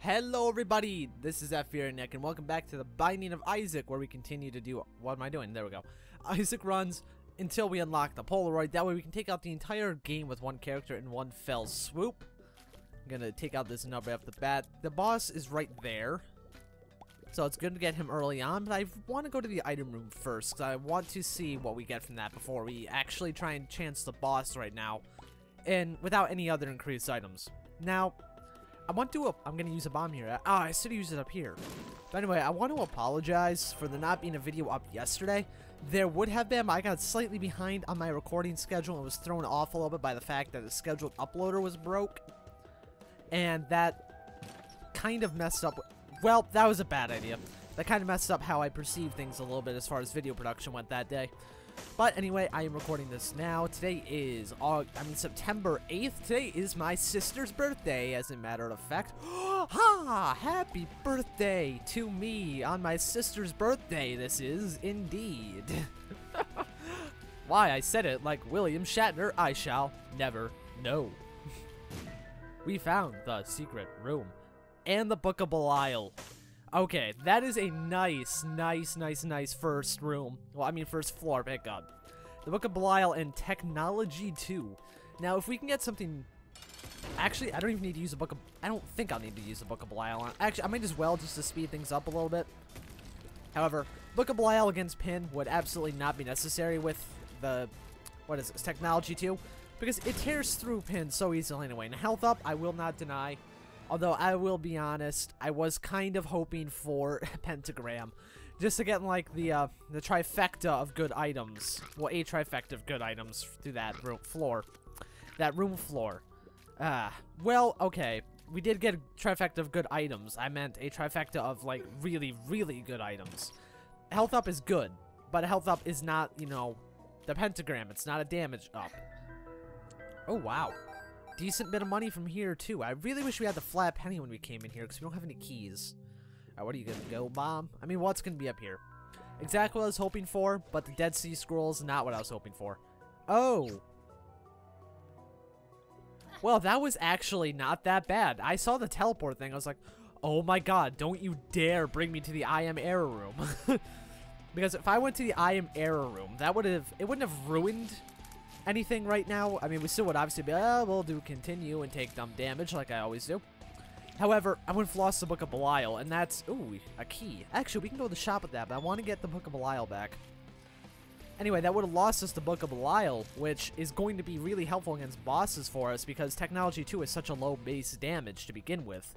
Hello everybody, this is ZephyrianNick and welcome back to the Binding of Isaac, where we continue to do, what am I doing? There we go. Isaac runs until we unlock the Polaroid. That way we can take out the entire game with one character in one fell swoop. I'm gonna take out this nub right off the bat. The boss is right there, so it's good to get him early on, but I want to go to the item room first, because I want to see what we get from that before we actually try and chance the boss right now, and without any other increased items. Now, I'm gonna use a bomb here. I should have used it up here. But anyway, I want to apologize for there not being a video up yesterday. There would have been, but I got slightly behind on my recording schedule and was thrown off a little bit by the fact that the scheduled uploader was broke. And that kind of messed up. Well, that was a bad idea. That kind of messed up how I perceived things a little bit as far as video production went that day. But anyway, I am recording this now. Today is, September 8th. Today is my sister's birthday, as a matter of fact. Ha! Happy birthday to me on my sister's birthday, this is indeed. Why I said it like William Shatner, I shall never know. We found the secret room and the Book of Belial. Okay, that is a nice first room. Well, I mean first floor pickup. The Book of Belial and Technology 2. Now, if we can get something... Actually, I don't even need to use the Book of... I don't think I'll need to use the Book of Belial. Actually, I might as well just to speed things up a little bit. However, Book of Belial against Pin would absolutely not be necessary with the... What is this? Technology 2? Because it tears through Pin so easily anyway. And health up, I will not deny. Although, I will be honest, I was kind of hoping for Pentagram. Just to get, like, the trifecta of good items. Well, a trifecta of good items through that room floor. That room floor. Well, okay. We did get a trifecta of good items. I meant a trifecta of, like, really good items. Health up is good. But health up is not, you know, the pentagram. It's not a damage up. Oh, wow. Decent bit of money from here, too. I really wish we had the flat penny when we came in here, because we don't have any keys. Alright, what are you gonna go, bomb? I mean, what's gonna be up here? Exactly what I was hoping for, but the Dead Sea Scrolls, not what I was hoping for. Oh! Well, that was actually not that bad. I saw the teleport thing, I was like, oh my god, don't you dare bring me to the I Am Error Room. Because if I went to the I Am Error Room, it wouldn't have ruined anything right now. I mean, we still would obviously be, we'll do continue and take dumb damage like I always do. However, I would have lost the Book of Belial, and that's, ooh, a key. Actually, we can go to the shop with that, but I want to get the Book of Belial back. Anyway, that would have lost us the Book of Belial, which is going to be really helpful against bosses for us, because Technology 2 is such a low base damage to begin with.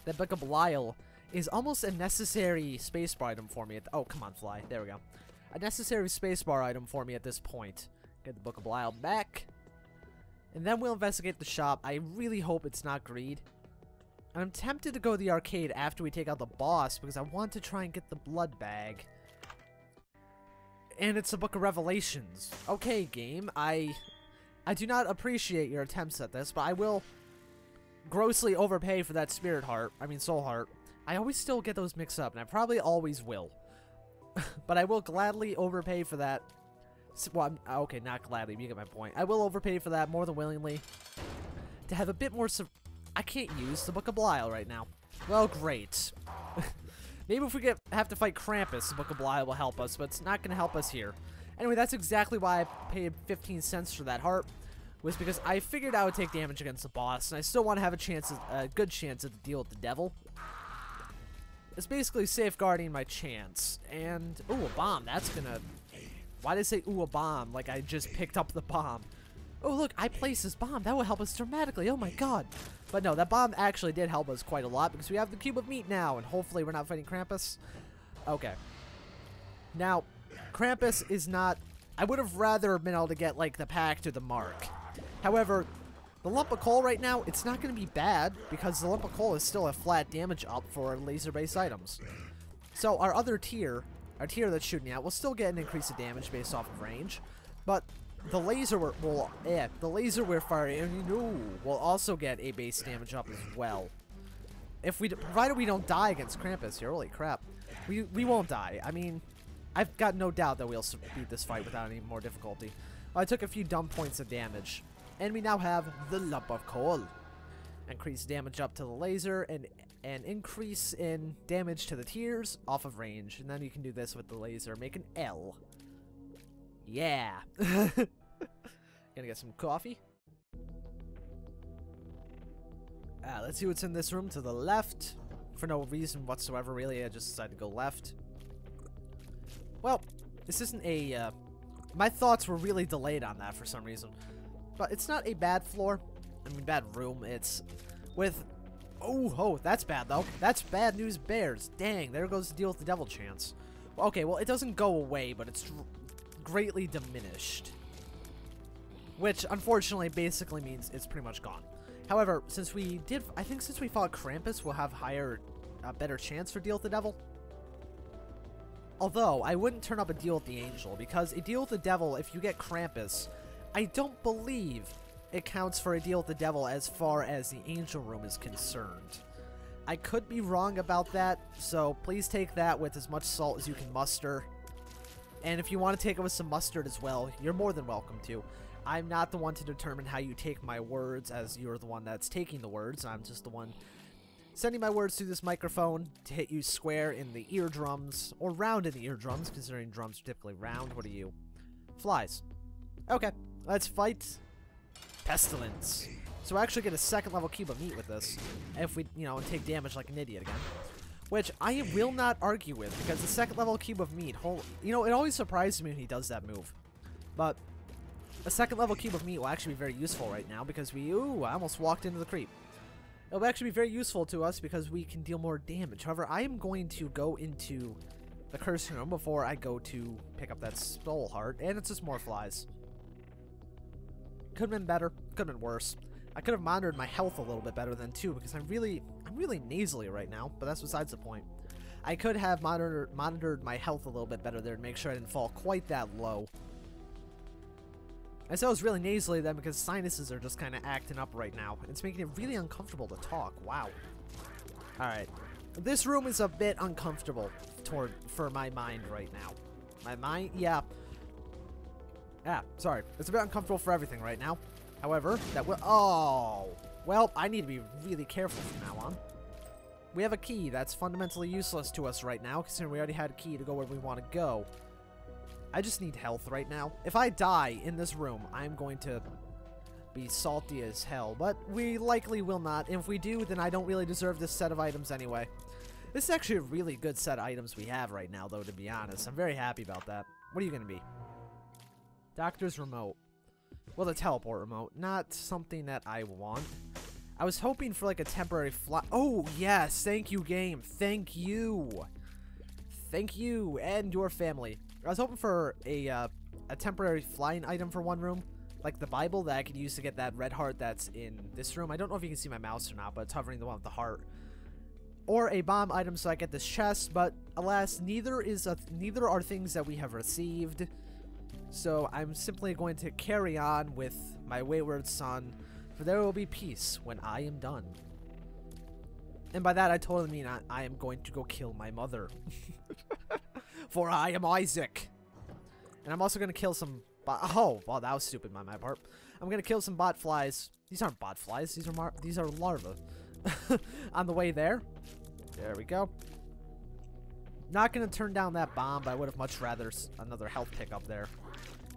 That Book of Belial is almost a necessary spacebar item for me. Oh, come on, fly. There we go. A necessary spacebar item for me at this point. Get the Book of Belial back. And then we'll investigate the shop. I really hope it's not greed. And I'm tempted to go to the arcade after we take out the boss, because I want to try and get the blood bag. And it's a Book of Revelations. Okay, game. I do not appreciate your attempts at this, but I will grossly overpay for that spirit heart. I mean, soul heart. I always still get those mixed up, and I probably always will. But I will gladly overpay for that. Well, okay, not gladly, you get my point. I will overpay for that more than willingly. To have a bit more... I can't use the Book of Belial right now. Well, great. Maybe if we have to fight Krampus, the Book of Belial will help us, but it's not going to help us here. Anyway, that's exactly why I paid 15 cents for that heart. Was because I figured I would take damage against the boss, and I still want to have a good chance at the deal with the devil. It's basically safeguarding my chance. And, ooh, a bomb. That's gonna... Why did I say, ooh, a bomb? Like I just picked up the bomb. Oh, look, I placed this bomb. That will help us dramatically. Oh, my god. But no, that bomb actually did help us quite a lot, because we have the cube of meat now, and hopefully we're not fighting Krampus. Okay. Now, Krampus is not... I would have rather been able to get, like, the pact or the mark. However, the lump of coal right now, it's not going to be bad, because the lump of coal is still a flat damage up for laser-based items. So our other tier, our tier that's shooting out, will still get an increase of damage based off of range, but the laser we're firing will also get a base damage up as well. If provided we don't die against Krampus here, holy crap, we won't die. I mean, I've got no doubt that we'll beat this fight without any more difficulty. I took a few dumb points of damage. And we now have the lump of coal. Increase damage up to the laser, and increase in damage to the tiers off of range. And then you can do this with the laser. Make an L. Yeah. Gonna get some coffee. Let's see what's in this room to the left. For no reason whatsoever, really. I just decided to go left. Well, this isn't a... my thoughts were really delayed on that for some reason. But it's not a bad floor. I mean, bad room. It's with... Oh, that's bad, though. That's bad news bears. Dang, there goes the deal with the devil chance. Okay, well, it doesn't go away, but it's greatly diminished. Which, unfortunately, basically means it's pretty much gone. However, since we did... I think since we fought Krampus, we'll have better chance for deal with the devil. Although, I wouldn't turn up a deal with the angel, because a deal with the devil, if you get Krampus, I don't believe it counts for a deal with the devil as far as the angel room is concerned. I could be wrong about that, so please take that with as much salt as you can muster. And if you want to take it with some mustard as well, you're more than welcome to. I'm not the one to determine how you take my words, as you're the one that's taking the words. I'm just the one sending my words through this microphone to hit you square in the eardrums, or round in the eardrums, considering drums are typically round. What are you? Flies. Okay, let's fight Pestilence. So I actually get a second level cube of meat with this, if we, take damage like an idiot again. Which I will not argue with, because the second level cube of meat, it always surprises me when he does that move. But a second level cube of meat will actually be very useful right now, because I almost walked into the creep. It'll actually be very useful to us because we can deal more damage. However, I am going to go into the cursing room before I go to pick up that soul heart, and it's just more flies. Could have been better, could have been worse. I could have monitored my health a little bit better than too, because I'm really nasally right now, but that's besides the point. I could have monitored my health a little bit better there to make sure I didn't fall quite that low. I said I was really nasally then because sinuses are just kind of acting up right now. It's making it really uncomfortable to talk. Wow. Alright. This room is a bit uncomfortable for my mind right now. My mind? Yeah. Sorry. It's a bit uncomfortable for everything right now. However, that will... Oh! Well, I need to be really careful from now on. We have a key that's fundamentally useless to us right now, considering we already had a key to go where we want to go. I just need health right now. If I die in this room, I'm going to be salty as hell, but we likely will not. And if we do, then I don't really deserve this set of items anyway. This is actually a really good set of items we have right now, though, to be honest. I'm very happy about that. What are you going to be? Doctor's remote. Well, the teleport remote. Not something that I want. I was hoping for, like, a temporary fly... Oh, yes! Thank you, game! Thank you! Thank you, and your family. I was hoping for a temporary flying item for one room, like the Bible that I could use to get that red heart that's in this room. I don't know if you can see my mouse or not, but it's hovering the one with the heart. Or a bomb item so I get this chest, but alas, neither are things that we have received. So I'm simply going to carry on with my wayward son, for there will be peace when I am done. And by that I totally mean I am going to go kill my mother. For I am Isaac. And I'm also going to kill some... Oh, well, that was stupid on my part. I'm going to kill some bot flies. These aren't bot flies. These are larvae. On the way there. There we go. Not going to turn down that bomb, but I would have much rather another health pick up there.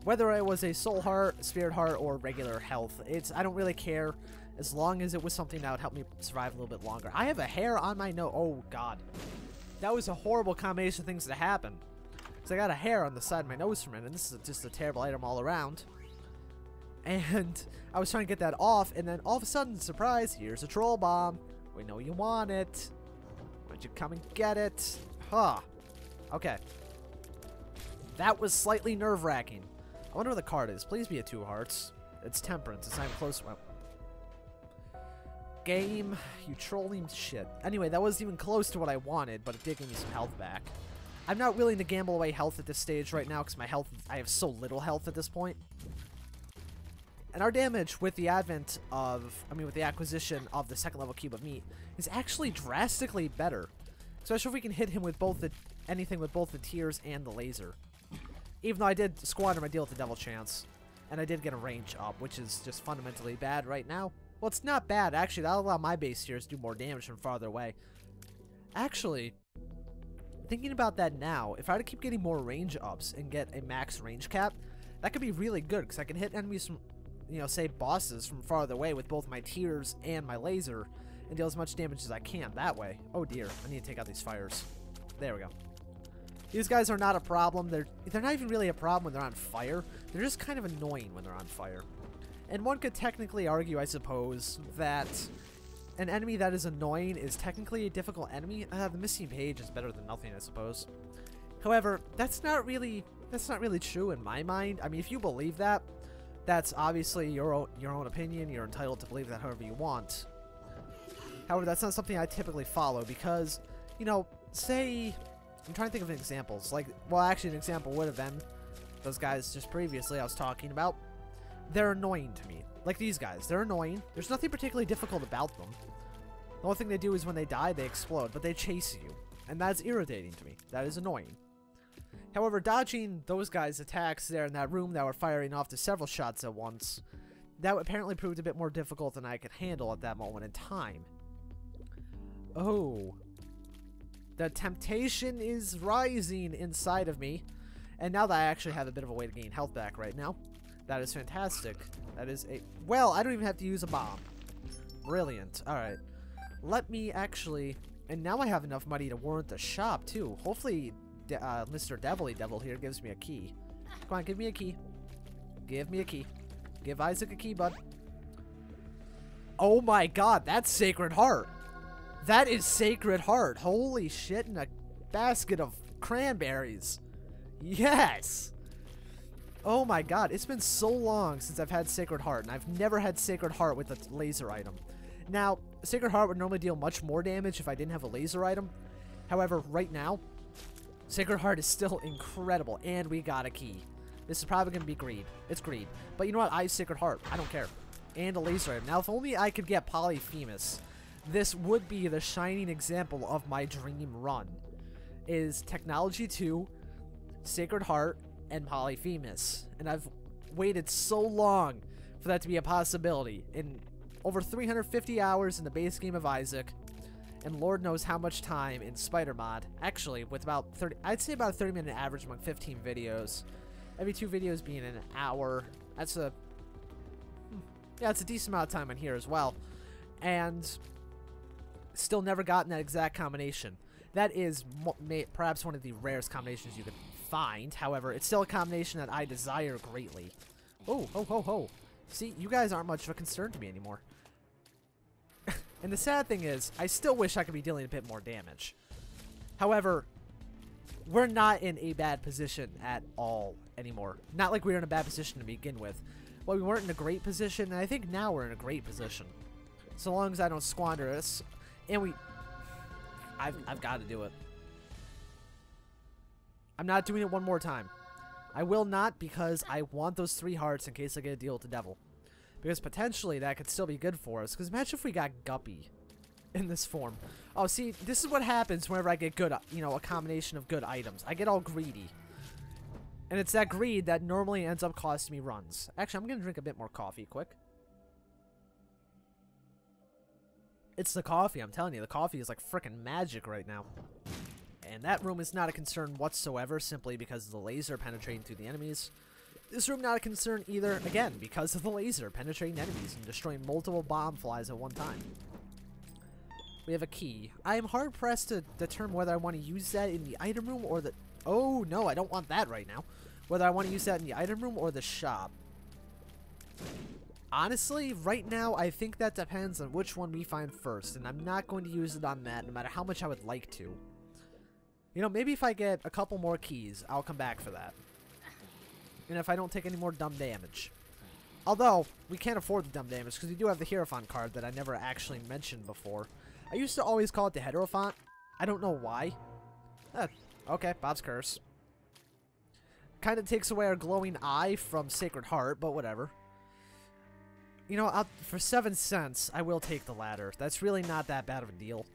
Whether it was a soul heart, spirit heart, or regular health, I don't really care. As long as it was something that would help me survive a little bit longer. I have a hair on my nose. Oh, God. That was a horrible combination of things that happened. Because I got a hair on the side of my nose for a minute, and this is just a terrible item all around. And I was trying to get that off, and then all of a sudden, surprise, here's a troll bomb. We know you want it. Why don't you come and get it? Huh. Okay. That was slightly nerve-wracking. I wonder where the card is. Please be a 2 hearts. It's temperance. It's not even close. Well, game, you trolling shit. Anyway, that wasn't even close to what I wanted, but it did give me some health back. I'm not willing to gamble away health at this stage right now because I have so little health at this point. And our damage with the with the acquisition of the second level cube of meat is actually drastically better. Especially if we can hit him with anything with both the tiers and the laser. Even though I did squander my deal with the devil chance. And I did get a range up, which is just fundamentally bad right now. Well, it's not bad. Actually, that'll allow my base tiers to do more damage from farther away. Actually, thinking about that now, if I were to keep getting more range ups and get a max range cap, that could be really good, because I can hit enemies from, you know, say bosses from farther away with both my tiers and my laser, and deal as much damage as I can that way. Oh dear, I need to take out these fires. There we go. These guys are not a problem. They're not even really a problem when they're on fire. They're just kind of annoying when they're on fire. And one could technically argue, I suppose, that an enemy that is annoying is technically a difficult enemy. The missing page is better than nothing, I suppose. However, that's not really true in my mind. I mean, if you believe that, that's obviously your own opinion. You're entitled to believe that however you want. However, that's not something I typically follow because, you know, say, I'm trying to think of examples. Like, well, actually, an example would have been those guys just previously I was talking about. They're annoying to me. Like these guys, they're annoying. There's nothing particularly difficult about them. The only thing they do is when they die, they explode, but they chase you. And that's irritating to me. That is annoying. However, dodging those guys' attacks there in that room that were firing off to several shots at once, that apparently proved a bit more difficult than I could handle at that moment in time. Oh. The temptation is rising inside of me. And now that I actually have a bit of a way to gain health back right now, that is fantastic. That is a... Well, I don't even have to use a bomb. Brilliant. Alright. Let me actually... And now I have enough money to warrant the shop, too. Hopefully, Mr. Devilly Devil here gives me a key. Come on, give me a key. Give me a key. Give Isaac a key, bud. Oh my god, that's Sacred Heart. That is Sacred Heart. Holy shit, in a basket of cranberries. Yes! Oh my god, it's been so long since I've had Sacred Heart, and I've never had Sacred Heart with a laser item. Now, Sacred Heart would normally deal much more damage if I didn't have a laser item. However, right now, Sacred Heart is still incredible, and we got a key. This is probably going to be greed. It's greed. But you know what? I have Sacred Heart. I don't care. And a laser item. Now, if only I could get Polyphemus, this would be the shining example of my dream run. Is Technology 2, Sacred Heart, and Polyphemus. And I've waited so long for that to be a possibility. In over 350 hours in the base game of Isaac, and Lord knows how much time in Spider Mod. Actually, with about 30, I'd say about a 30-minute average among 15 videos. Every 2 videos being an hour. That's a... Yeah, it's a decent amount of time on here as well. And still never gotten that exact combination. That is perhaps one of the rarest combinations you could find. However, it's still a combination that I desire greatly. Oh, ho, ho, ho. See, you guys aren't much of a concern to me anymore. And the sad thing is, I still wish I could be dealing a bit more damage. However, we're not in a bad position at all anymore. Not like we were in a bad position to begin with. Well, we weren't in a great position, and I think now we're in a great position. So long as I don't squander this. And I've got to do it. I'm not doing it one more time. I will not, because I want those 3 hearts in case I get a deal with the devil. Because potentially that could still be good for us. Because imagine if we got Guppy in this form. Oh, see, this is what happens whenever I get good, you know, a combination of good items. I get all greedy. And it's that greed that normally ends up costing me runs. Actually, I'm going to drink a bit more coffee quick. It's the coffee, I'm telling you. The coffee is like frickin' magic right now. And that room is not a concern whatsoever, simply because of the laser penetrating through the enemies. This room not a concern either, again, because of the laser penetrating enemies and destroying multiple bomb flies at one time. We have a key. I am hard-pressed to determine whether I want to use that in the item room or the... Oh, no, I don't want that right now. Whether I want to use that in the item room or the shop. Honestly, right now, I think that depends on which one we find first, and I'm not going to use it on that, no matter how much I would like to. You know, maybe if I get a couple more keys, I'll come back for that. And if I don't take any more dumb damage. Although, we can't afford the dumb damage, because we do have the Hierophant card that I never actually mentioned before. I used to always call it the Heterophant. I don't know why. Okay, Bob's Curse. Kind of takes away our glowing eye from Sacred Heart, but whatever. You know, for 7 cents, I will take the ladder. That's really not that bad of a deal.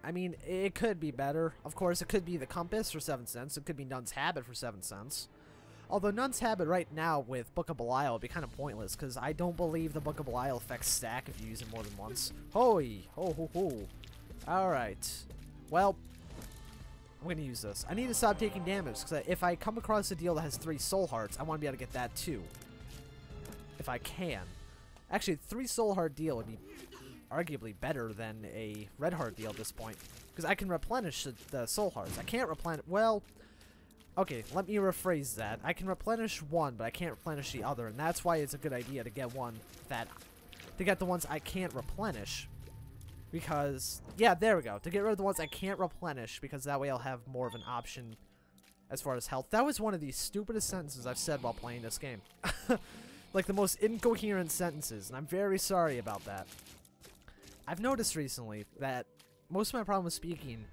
I mean, it could be better. Of course, it could be the Compass for 7 cents. It could be Nun's Habit for 7 cents. Although Nun's Habit right now with Book of Belial would be kind of pointless, because I don't believe the Book of Belial effects stack if you use it more than once. Hoi! Ho ho ho! Alright. Well, I'm going to use this. I need to stop taking damage, because if I come across a deal that has 3 soul hearts, I want to be able to get that too. If I can. Actually, 3 soul heart deal would be arguably better than a red heart deal at this point, because I can replenish the soul hearts. I can't replenish... Well... Okay, let me rephrase that. I can replenish one, but I can't replenish the other, and that's why it's a good idea to get one that... To get the ones I can't replenish. Because... Yeah, there we go. To get rid of the ones I can't replenish, because that way I'll have more of an option as far as health. That was one of the stupidest sentences I've said while playing this game. Like, the most incoherent sentences, and I'm very sorry about that. I've noticed recently that most of my problem with speaking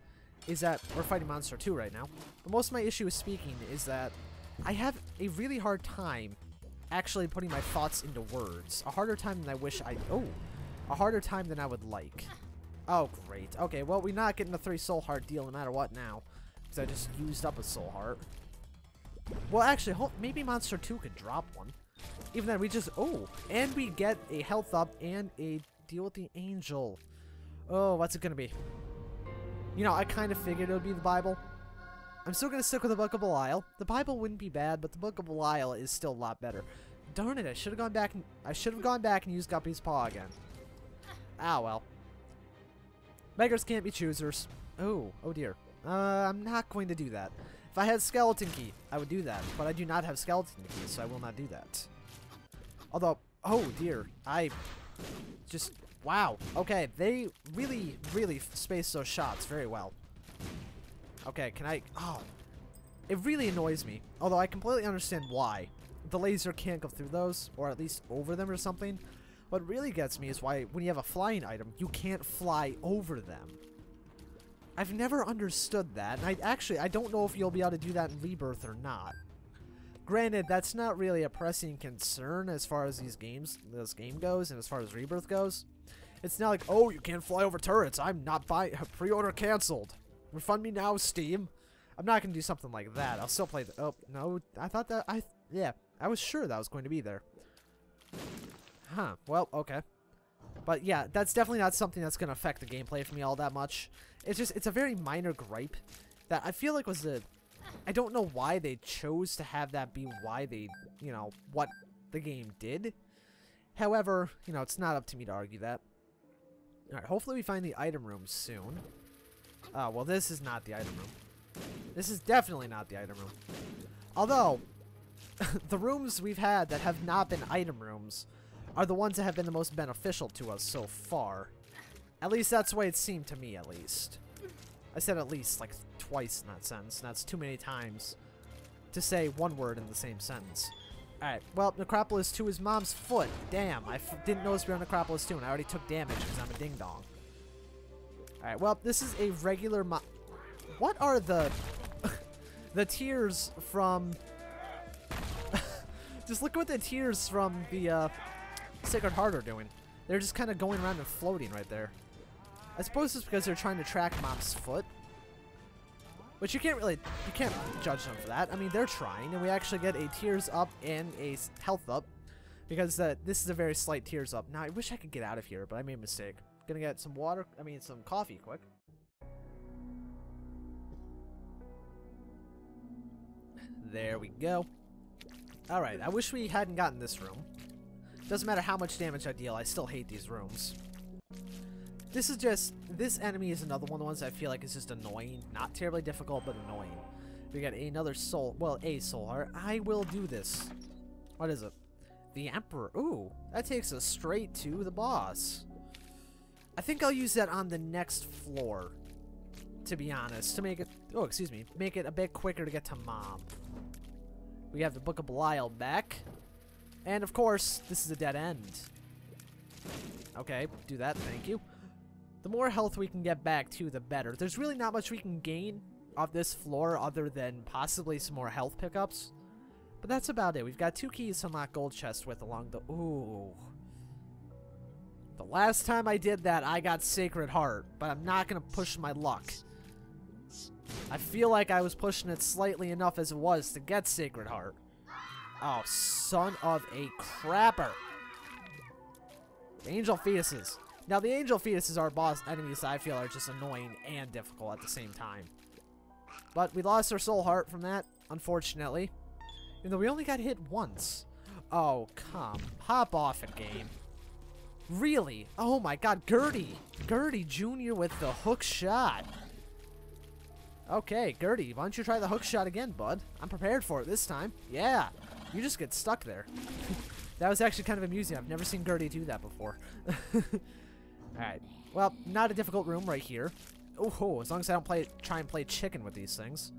is that we're fighting Monster 2 right now. But most of my issue with speaking is that I have a really hard time actually putting my thoughts into words. A harder time than I wish I... Oh! A harder time than I would like. Oh, great. Okay, well, we're not getting the 3 soul heart deal no matter what now. Because I just used up a soul heart. Well, actually, maybe Monster 2 could drop one. Even then, we just... Oh! And we get a health up and a deal with the angel. Oh, what's it gonna be? You know, I kind of figured it would be the Bible. I'm still going to stick with the Book of Belial. The Bible wouldn't be bad, but the Book of Belial is still a lot better. Darn it, I should have gone back and used Guppy's Paw again. Ah, well. Beggars can't be choosers. Oh dear. I'm not going to do that. If I had Skeleton Key, I would do that, but I do not have Skeleton Key, so I will not do that. Although, oh dear, I just... Wow. Okay, they really, really space those shots very well. Okay, can I... Oh. It really annoys me. Although I completely understand why. The laser can't go through those, or at least over them or something. What really gets me is why, when you have a flying item, you can't fly over them. I've never understood that, and I don't know if you'll be able to do that in Rebirth or not. Granted, that's not really a pressing concern as far as this game goes, and as far as Rebirth goes. It's not like, oh, you can't fly over turrets. I'm not buying. Pre-order canceled. Refund me now, Steam. I'm not gonna do something like that. I'll still play the. Oh no, I thought that yeah, I was sure that was going to be there. Huh. Well, okay. But yeah, that's definitely not something that's gonna affect the gameplay for me all that much. It's a very minor gripe that I feel like was a. I don't know why they chose to have that be why they, you know, what the game did. However, you know, it's not up to me to argue that. Alright, hopefully we find the item room soon. Well, this is not the item room. This is definitely not the item room. Although, the rooms we've had that have not been item rooms are the ones that have been the most beneficial to us so far. At least that's the way it seemed to me, at least. I said at least, like, twice in that sentence, and that's too many times to say one word in the same sentence. Alright, well, Necropolis 2 is Mom's foot. Damn, I didn't notice we were on Necropolis 2, and I already took damage because I'm a ding-dong. Alright, well, this is a regular What are the... the tears from... Just look at what the tears from the, Sacred Heart are doing. They're just kind of going around and floating right there. I suppose it's because they're trying to track Mom's foot. Which you can't judge them for that. I mean, they're trying, and we actually get a tears up and a health up. Because this is a very slight tears up. Now, I wish I could get out of here, but I made a mistake. Gonna get some some coffee quick. There we go. Alright, I wish we hadn't gotten this room. Doesn't matter how much damage I deal, I still hate these rooms. This enemy is another one of the ones I feel like is just annoying. Not terribly difficult, but annoying. We got another soul, well, a soul heart. I will do this. What is it? The Emperor. Ooh, that takes us straight to the boss. I think I'll use that on the next floor, to be honest, to make it, oh, excuse me, make it a bit quicker to get to Mom. We have the Book of Belial back. And, of course, this is a dead end. Okay, do that, thank you. The more health we can get back, too, the better. There's really not much we can gain off this floor other than possibly some more health pickups. But that's about it. We've got 2 keys to unlock gold chests with along the... Ooh. The last time I did that, I got Sacred Heart. But I'm not going to push my luck. I feel like I was pushing it slightly enough as it was to get Sacred Heart. Oh, son of a crapper. Angel fetuses. Now, the angel fetuses are boss enemies that I feel are just annoying and difficult at the same time. But we lost our soul heart from that, unfortunately. Even though we only got hit once. Oh, come. Hop off it, game. Really? Oh my god, Gertie. Gertie Jr. with the hook shot. Okay, Gertie, why don't you try the hook shot again, bud? I'm prepared for it this time. Yeah. You just get stuck there. That was actually kind of amusing. I've never seen Gertie do that before. Alright. Well, not a difficult room right here. Oh, as long as I don't try and play chicken with these things.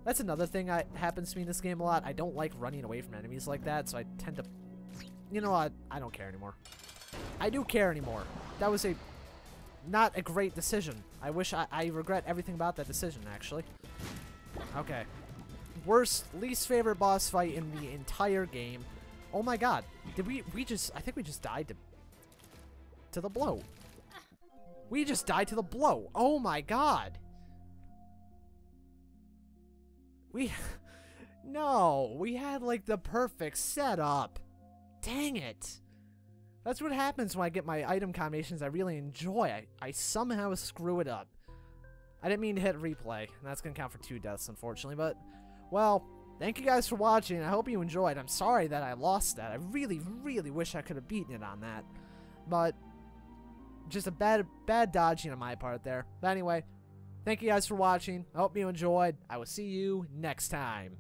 That's another thing that happens to me in this game a lot. I don't like running away from enemies like that, so I tend to... You know what? I don't care anymore. I do care anymore. That was not a great decision. I wish I regret everything about that decision, actually. Okay. Least favorite boss fight in the entire game. Oh my god. Did we I think we just died to the bloat. We just died to the bloat. Oh my god. No, we had like the perfect setup. Dang it. That's what happens when I get my item combinations I really enjoy. I somehow screw it up. I didn't mean to hit replay. And that's going to count for 2 deaths, unfortunately. But, well, thank you guys for watching. I hope you enjoyed. I'm sorry that I lost that. I really, really wish I could have beaten it on that. But, just a bad dodging on my part there. But anyway, thank you guys for watching. I hope you enjoyed. I will see you next time.